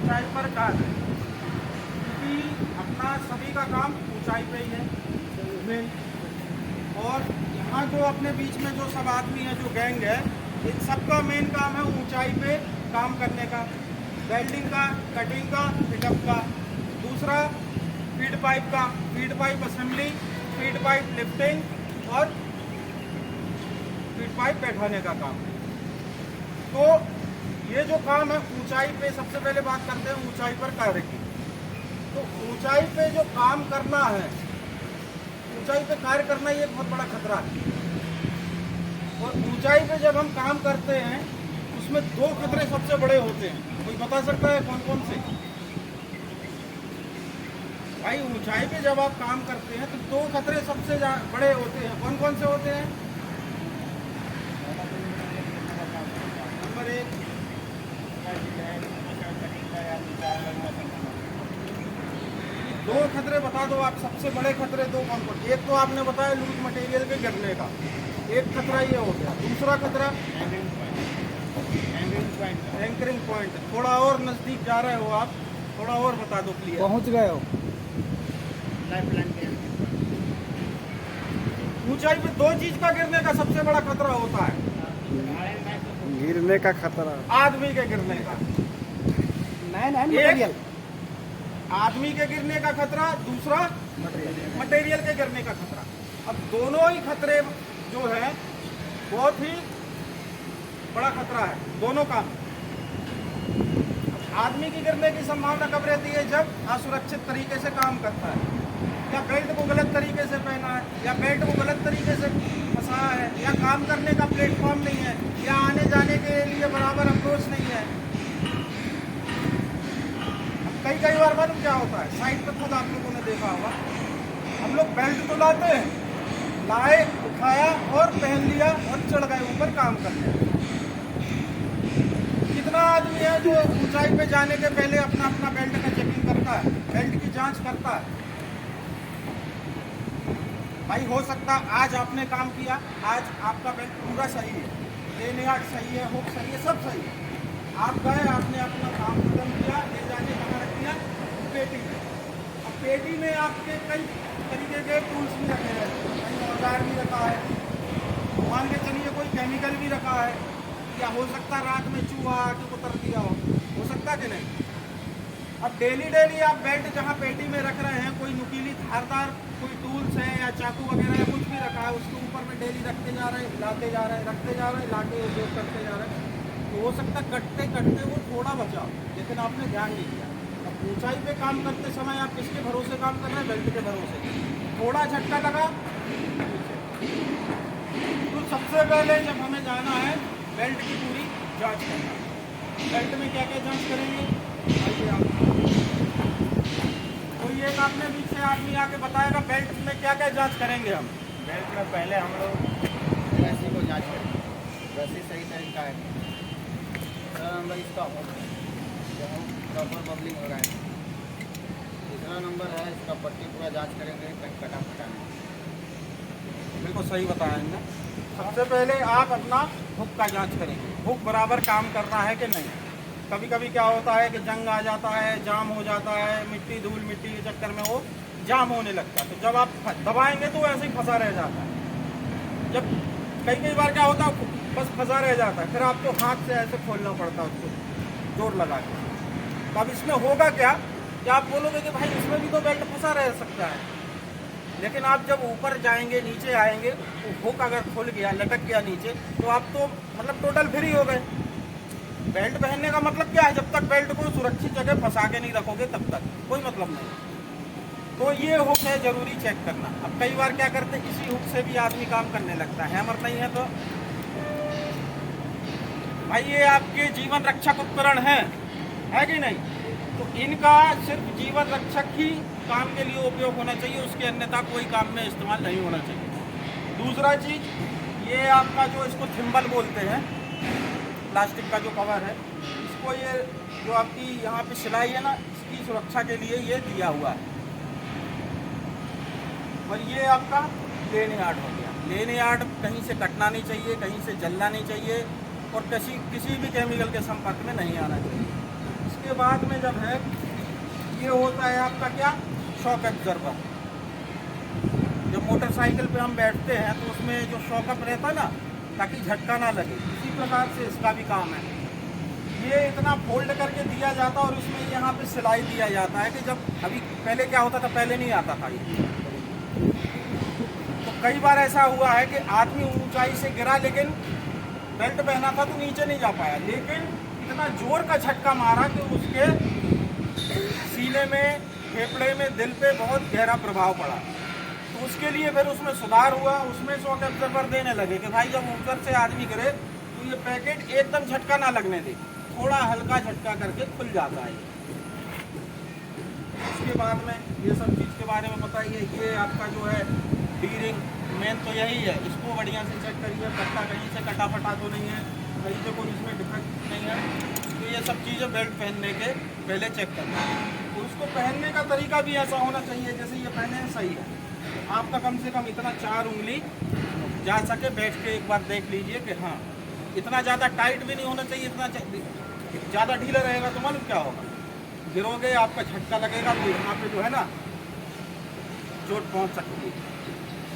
ऊंचाई पर कार्य, क्योंकि अपना सभी का काम ऊंचाई पे ही है मेन। और यहाँ जो अपने बीच में जो सब आदमी है, जो गैंग है, इन सबका मेन काम है ऊंचाई पे काम करने का, वेल्डिंग का, कटिंग का, फिटअप का। दूसरा फीड पाइप का, feed pipe assembly, feed pipe lifting और फीड पाइप बैठाने का काम। तो ये जो काम है ऊंचाई पे, सबसे पहले बात करते हैं ऊंचाई पर कार्य की। तो ऊंचाई पे जो काम करना है, ऊंचाई पे कार्य करना ये बहुत बड़ा खतरा है। और ऊंचाई पे जब हम काम करते हैं उसमें दो खतरे सबसे बड़े होते हैं। कोई बता सकता है कौन कौन से? भाई ऊंचाई पे जब आप काम करते हैं तो दो खतरे सबसे बड़े होते हैं। कौन कौन से होते हैं? नंबर एक, दो खतरे बता दो आप, सबसे बड़े खतरे दो कौन कौन? एक तो आपने बताया लूज मटेरियल के गिरने का, एक खतरा ये हो गया। दूसरा खतरा एंकरिंग पॉइंट। थोड़ा और नजदीक जा रहे हो आप, थोड़ा और बता दो क्लियर। पहुंच गए हो। ऊंचाई पे दो चीज का गिरने का सबसे बड़ा खतरा होता है। गिरने का खतरा, आदमी के गिरने का, मटेरियल, आदमी के गिरने का खतरा, दूसरा मटेरियल के गिरने का खतरा। अब दोनों ही खतरे जो है बहुत ही बड़ा खतरा है, दोनों काम। आदमी की गिरने की संभावना कब रहती है? जब असुरक्षित तरीके से काम करता है, या बेल्ट को गलत तरीके से पहना है, या बेल्ट को गलत तरीके से फंसाया है, या काम करने का प्लेटफॉर्म नहीं है, या आने जाने के लिए बराबर अप्रोच नहीं है। कई बार मालूम क्या होता है, साइड पर खुद आप लोगों ने देखा होगा, हम लोग बेल्ट तो लाते हैं, लाए, उठाया और पहन लिया और चढ़ गए ऊपर काम करने। कितना आदमी है जो ऊंचाई पे जाने के पहले अपना अपना बेल्ट का चेकिंग करता है, बेल्ट की जांच करता है। भाई हो सकता आज आपने काम किया, आज आपका बेल्ट पूरा सही है, लेन यार्ड सही है, हुक सही है, सब सही है। आप गए, आपने अपना काम खत्म किया, ले जाके कहाँ रख दिया? पेटी में। अब पेटी में आपके कई तरीके के टूल्स भी रखे हैं, कहीं औजार भी रखा है, मान के चलिए कोई केमिकल भी रखा है, या हो सकता रात में चूहा आके उतर दिया हो सकता कि नहीं? अब डेली आप बेल्ट जहाँ पेटी में रख रहे हैं, कोई नुकीली धारदार कोई टूल्स है या चाकू वगैरह या कुछ भी रखा है, उसके ऊपर में डेली रखते जा रहे हैं, लाते जा रहे हैं, रखते जा रहे हैं, लाके उपयोग करते जा रहे हैं, तो हो सकता कटते कटते वो थोड़ा बचा, लेकिन आपने ध्यान नहीं दिया। अब ऊंचाई पे काम करते समय आप किसके भरोसे काम कर रहे हैं? बेल्ट के भरोसे। थोड़ा झटका लगा, तो सबसे पहले जब हमें जाना है बेल्ट की पूरी जांच करना। बेल्ट में क्या क्या जांच करेंगे? आइए आप, कोई एक आपने बीच से आदमी आके बताएगा बेल्ट में क्या क्या जांच करेंगे हम। बेल्ट में पहले हम लोग रस्सी को जांच करेंगे, रस्सी सही तरीका है। दूसरा नंबर इसका प्रॉपर बबलिंग हो रहा है। तीसरा नंबर है इसका पट्टी पूरा जांच करेंगे, कहीं कटा फटा नहीं। बिल्कुल सही बताया इनने। सबसे पहले आप अपना हुक का जांच करेंगे, हुक बराबर काम कर रहा है कि नहीं। कभी कभी क्या होता है कि जंग आ जाता है, जाम हो जाता है, मिट्टी धूल मिट्टी के चक्कर में वो जाम होने लगता है, तो जब आप दबाएंगे तो ऐसे ही फंसा रह जाता है। जब कई बार क्या होता है, बस फंसा रह जाता है, फिर आपको हाथ से ऐसे खोलना पड़ता है उसको जोर लगा के। तो अब इसमें होगा क्या कि आप बोलोगे कि भाई इसमें भी तो बेल्ट फंसा रह सकता है, लेकिन आप जब ऊपर जाएंगे, नीचे आएंगे, तो हुक अगर खुल गया, लटक गया नीचे, तो आप तो मतलब टोटल फ्री हो गए। बेल्ट पहनने का मतलब क्या है? जब तक बेल्ट को सुरक्षित जगह फंसा के नहीं रखोगे तब तक कोई मतलब नहीं। तो ये हुक है जरूरी चेक करना। अब कई बार क्या करते हैं, इसी हुक से भी आदमी काम करने लगता है, हैमर नहीं है तो भाई ये आपके जीवन रक्षक उपकरण है कि नहीं? तो इनका सिर्फ जीवन रक्षक ही काम के लिए उपयोग होना चाहिए, उसके अन्यथा कोई काम में इस्तेमाल नहीं होना चाहिए। दूसरा चीज, ये आपका जो इसको थिम्बल बोलते हैं, प्लास्टिक का जो कवर है, इसको ये जो आपकी यहाँ पे सिलाई है ना, इसकी सुरक्षा के लिए ये दिया हुआ है। और ये आपका लेन यार्ड हो गया। लेन यार्ड कहीं से कटना नहीं चाहिए, कहीं से जलना नहीं चाहिए, और किसी भी केमिकल के संपर्क में नहीं आना चाहिए। उसके बाद में जब है ये होता है आपका क्या, शॉक एब्जर्वर। जब मोटरसाइकिल पे हम बैठते हैं तो उसमें जो शॉकअप रहता है ना, ताकि झटका ना लगे, इसी प्रकार से इसका भी काम है। ये इतना फोल्ड करके दिया जाता है और उसमें यहाँ पे सिलाई दिया जाता है कि जब अभी पहले क्या होता था, पहले नहीं आता था ये। तो कई बार ऐसा हुआ है कि आदमी ऊंचाई से गिरा लेकिन बेल्ट पहना था तो नीचे नहीं जा पाया, लेकिन इतना जोर का झटका मारा कि उसके सीने में, फेफड़े में, दिल पे बहुत गहरा प्रभाव पड़ा। तो उसके लिए फिर उसमें सुधार हुआ, उसमें शॉक एब्जर्वर देने लगे कि भाई जब ऊपर से आदमी गिरे तो ये पैकेट एकदम झटका ना लगने दे, थोड़ा हल्का झटका करके खुल जाता है। उसके बाद में ये सब चीज़ के बारे में बताइए। ये आपका जो है डी रिंग, मेन तो यही है, इसको बढ़िया से चेक करिए, कट्टा कहीं से कटा फटा तो नहीं है, कहीं से कोई इसमें डिफेक्ट नहीं है। तो ये सब चीज़ें बेल्ट पहनने के पहले चेक करना है। तो उसको पहनने का तरीका भी ऐसा होना चाहिए, जैसे ये पहने हैं सही है, आपका कम से कम इतना 4 उंगली जा सके, बैठ के एक बार देख लीजिए कि हाँ, इतना ज़्यादा टाइट भी नहीं होना चाहिए, इतना ज़्यादा ढीला रहेगा तो मालूम क्या होगा, गिरोगे, आपका झटका लगेगा तो यहाँ पे जो है ना चोट पहुँच सकती है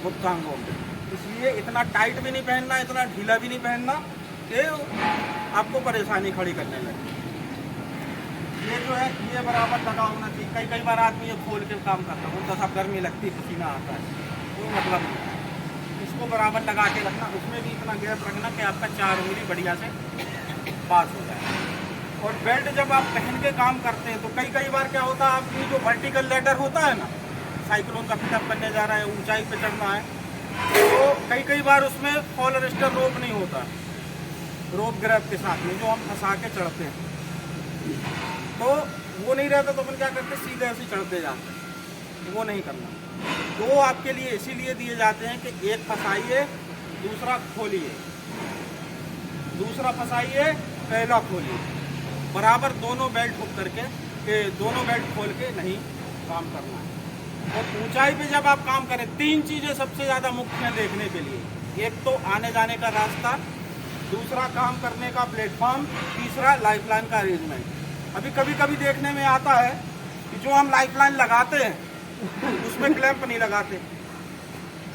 गुप्तांगों में। इसलिए इतना टाइट भी नहीं पहनना, इतना ढीला भी नहीं पहनना कि आपको परेशानी खड़ी करने लगे। ये जो है ये बराबर लगा होना चाहिए। कई बार आदमी ये खोल के काम करता है, बोलता साहब गर्मी लगती है, पसीना आता है, कोई मतलब नहीं। इसको बराबर लगा के रखना, उसमें भी इतना गैप रखना कि आपका 4 उंगली बढ़िया से पास हो जाए। और बेल्ट जब आप पहन के काम करते हैं तो कई बार क्या होता है, आपकी जो वर्टिकल लेडर होता है ना, साइकिलों का पिकअप करने जा रहा है, ऊंचाई पे चढ़ना है, तो कई बार उसमें फॉल रेस्टर रोप नहीं होता, रोप ग्रैब के साथ में जो हम फंसा के चढ़ते हैं, तो वो नहीं रहता तो अपन क्या करते, सीधे ऐसे चढ़ते जाते हैं। वो नहीं करना। 2 आपके लिए इसीलिए दिए जाते हैं कि एक फंसाइए, दूसरा खोलिए, दूसरा फंसाइए, पहला खोलिए, बराबर दोनों बेल्ट हुक करके के दोनों बेल्ट खोल के नहीं काम करना है। और ऊंचाई पे जब आप काम करें, 3 चीज़ें सबसे ज़्यादा मुख्य हैं देखने के लिए। एक तो आने जाने का रास्ता, दूसरा काम करने का प्लेटफॉर्म, तीसरा लाइफलाइन का अरेंजमेंट। अभी कभी देखने में आता है कि जो हम लाइफलाइन लगाते हैं उसमें क्लैंप नहीं लगाते,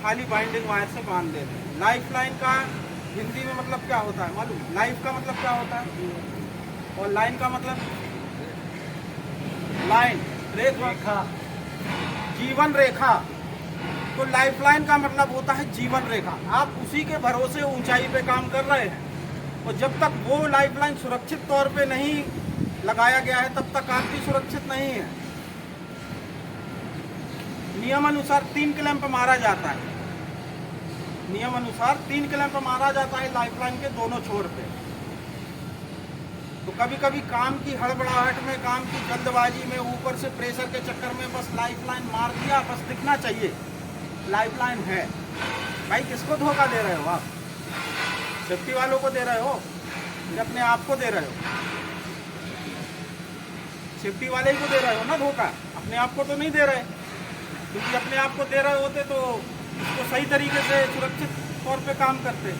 खाली बाइंडिंग वायर से बांध देते हैं। लाइफलाइन का हिंदी में मतलब क्या होता है मालूम? लाइफ का मतलब क्या होता है और लाइन का मतलब, लाइन रेखा, जीवन रेखा। तो लाइफलाइन का मतलब होता है जीवन रेखा। आप उसी के भरोसे ऊंचाई पे काम कर रहे हैं और जब तक वो लाइफलाइन सुरक्षित तौर पे नहीं लगाया गया है तब तक आप भी सुरक्षित नहीं है। नियम अनुसार 3 क्लैंप मारा जाता है, नियम अनुसार 3 क्लैंप मारा जाता है लाइफलाइन के दोनों छोर पे। तो कभी काम की हड़बड़ाहट में, काम की जल्दबाजी में, ऊपर से प्रेशर के चक्कर में बस लाइफलाइन मार दिया, बस दिखना चाहिए लाइफलाइन है। भाई किसको धोखा दे रहे हो आप? सेफ्टी वालों को दे रहे हो या अपने आप को दे रहे हो? सेफ्टी वाले ही को दे रहे हो ना धोखा, अपने आप को तो नहीं दे रहे। क्योंकि अपने आप को दे रहे होते तो इसको सही तरीके से सुरक्षित तौर पे काम करते।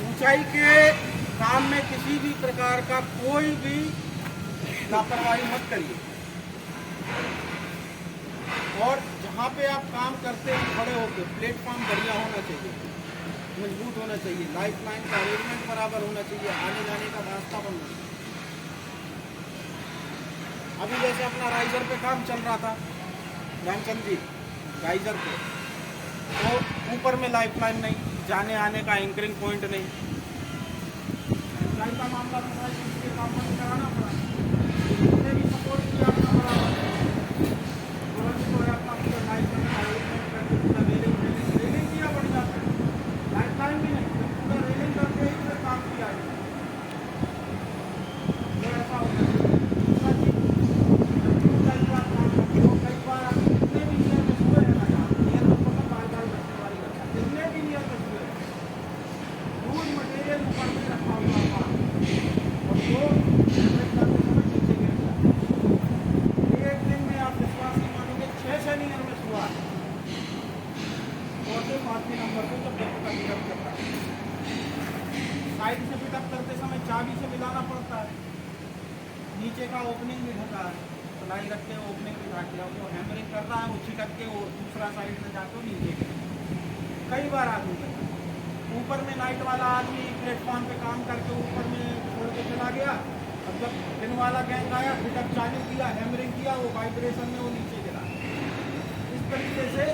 ऊंचाई के काम में किसी भी प्रकार का कोई भी लापरवाही मत करिए। और जहाँ पे आप काम करते हैं खड़े होकर, प्लेटफॉर्म बढ़िया होना चाहिए, मजबूत होना चाहिए, लाइफलाइन का अरेंजमेंट बराबर होना चाहिए, आने जाने का रास्ता बनना चाहिए। अभी जैसे अपना राइजर पे काम चल रहा था, ध्यानचंद जी, राइजर पे तो ऊपर में लाइफलाइन नहीं, जाने आने का एंकरिंग पॉइंट नहीं, ऊंचाई का मामला था, इसके काम बंद कराना पड़ा, इसने भी सपोर्ट किया अपना बराबर, तुरंत तो अपना पूरा लाइफलाइन का अरेंजमेंट करके पूरा रेलिंग किया बढ़िया से, लाइफलाइन भी नहीं, पूरा रेलिंग करके ही फिर काम किया है। तो ऐसा होता है। साइड से पिकअप करते समय चाबी से मिलाना पड़ता है, नीचे का ओपनिंग भी ढका है, प्लाई रख के ओपनिंग भी ढक दिया, वो हैमरिंग कर रहा है, वो छिटक के वो दूसरा साइड में जाके नीचे गिरा। कई बार आदमी लगा, ऊपर में नाइट वाला आदमी प्लेटफॉर्म पे काम करके ऊपर में छोड़ के चला गया। अब जब दिन वाला गैंग आया, पिटअप चालू किया, हैमरिंग किया, वो वाइब्रेशन में वो नीचे गिरा। इस तरीके से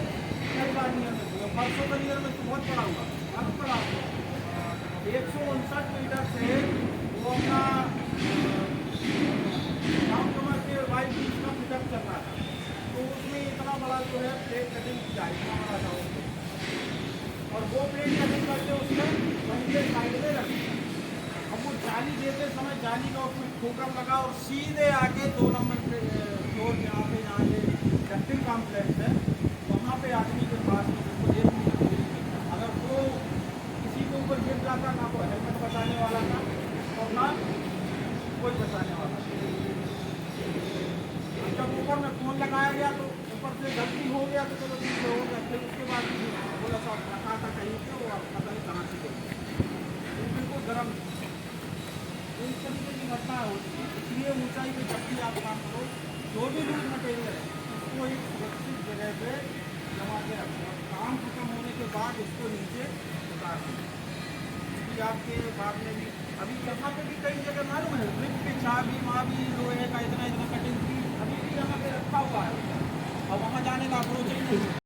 कई बार नियर में हुआ। परसों का नियर में तो बहुत बड़ा हुआ, मालूम पड़ा आपको 159 मीटर से वो अपना गाँव कमर के वाइट बीच का पिटअप चल रहा था, तो उसमें इतना बड़ा जो है प्लेट कटिंग किया, इतना बड़ा था उसमें, और वो प्लेट कटिंग करके उसमें वहीं पे साइड में रख दिया। अब वो जाली देते समय जाली का उसमें ठोकर लगा और सीधे आके 2 नंबर फ्लोर यहाँ पे जहाँ ये डक्टिंग कॉम्प्लेक्स है, वहाँ पे आदमी के पास में बिल्कुल 1 मीटर दूरी पे, अगर वो किसी के ऊपर गिर जाता, ना कोई हेलमेट बचाने वाला था और ना कोई बचाने वाला था। अब जब ऊपर में फ़ोन लगाया गया तो ऊपर से गलती हो गया तो चलो ठीक हो गया, फिर उसके बाद बोला साहब रखा था कहीं पे, वो पता नहीं कहाँ से गई, बिल्कुल गर्म। तो इस तरीके की घटना होती है। इसलिए ऊंचाई पे जब भी आप काम करो, जो भी लूज मटेरियल है उसको एक सुरक्षित जगह पे जमा के रखो, और काम खत्म होने के बाद उसको नीचे उतार दो। क्योंकि आपके बाद में भी अभी यहाँ पे भी कई जगह मालूम है, ब्रिज पे चाबी माबी लोहे का इतना इतना कटिंग की अभी भी यहाँ पे रखा हुआ है, और वहाँ जाने का अप्रोच ही नहीं है।